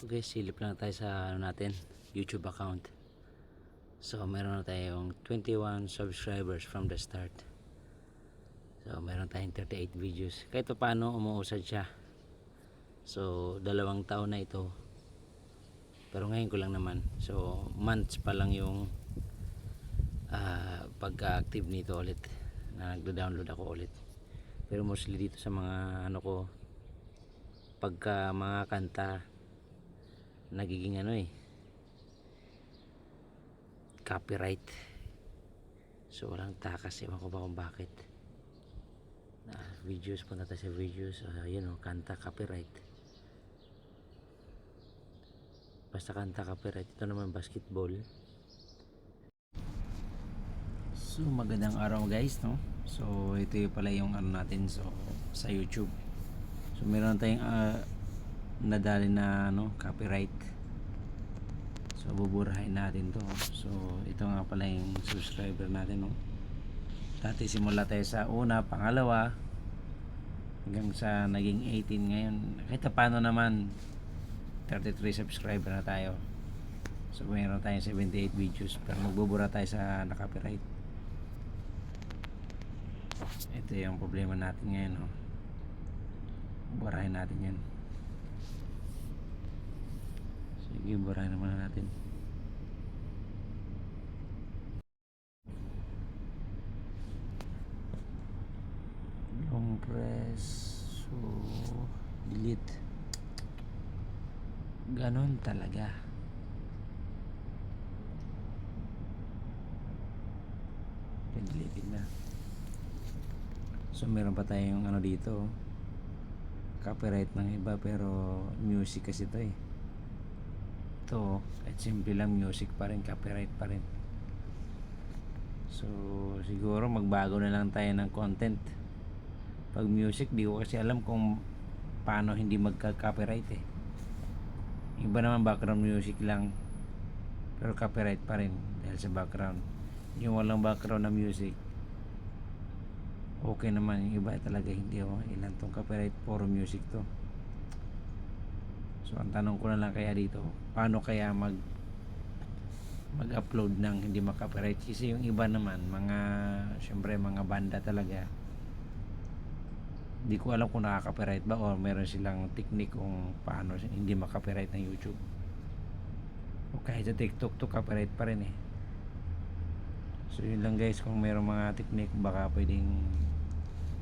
Okay, silip lang tayo sa ano natin, YouTube account. So, meron na tayong 21 subscribers from the start. So, meron tayong 38 videos. Kahit pa paano, umuusad siya. So, 2 taon na ito. Pero ngayon ko lang naman. So, months pa lang yung pagka-active nito ulit. Na nagda-download ako ulit. Pero mostly dito sa mga ano ko, pagka mga kanta, nagiging copyright. So walang takas, ewan ko ba kung bakit. Videos, punta tayo sa videos. Yun kanta, copyright. Basta kanta, copyright. Ito naman basketball. So magandang araw guys, no? So ito yung pala yung ano natin sa YouTube. So meron tayong nadali na copyright. So buburahin natin to. So ito nga pala yung subscriber natin, no. Dati simula tayo sa una, pangalawa, hanggang sa naging 18 ngayon. Kahit paano naman 33 subscriber na tayo. So mayroon tayong 78 videos, pero magbubura tayo sa na-copyright. Ito yung problema natin ngayon, no. Burahin natin yan. Sige, burahin naman natin. Long press. So delete. Ganon talaga. Delete na. So meron pa tayong dito, copyright ng iba, pero music kasi ito eh. Ito kahit simple lang, music pa rin, copyright pa rin. So siguro magbago na lang tayo ng content. Pag music, di ko kasi alam kung paano hindi magka-copyright eh. Iba naman background music lang, pero copyright pa rin dahil sa background. Yung walang background na music, okay naman. Yung iba talaga hindi. Ilan tong copyright, puro music to. So ang tanong ko na lang kaya dito, paano kaya mag-upload ng hindi makapiright? Kasi yung iba naman, syempre mga banda talaga, hindi ko alam kung nakaka-copyright ba o meron silang technique kung paano hindi makapiright ng YouTube. O kahit sa TikTok to, copyright pa rin eh. So yun lang guys, kung meron mga technique, baka pwedeng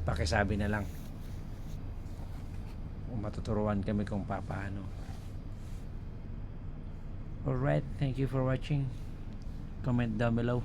pakisabi na lang, o matuturuan kami kung paano. Alright, thank you for watching. Comment down below.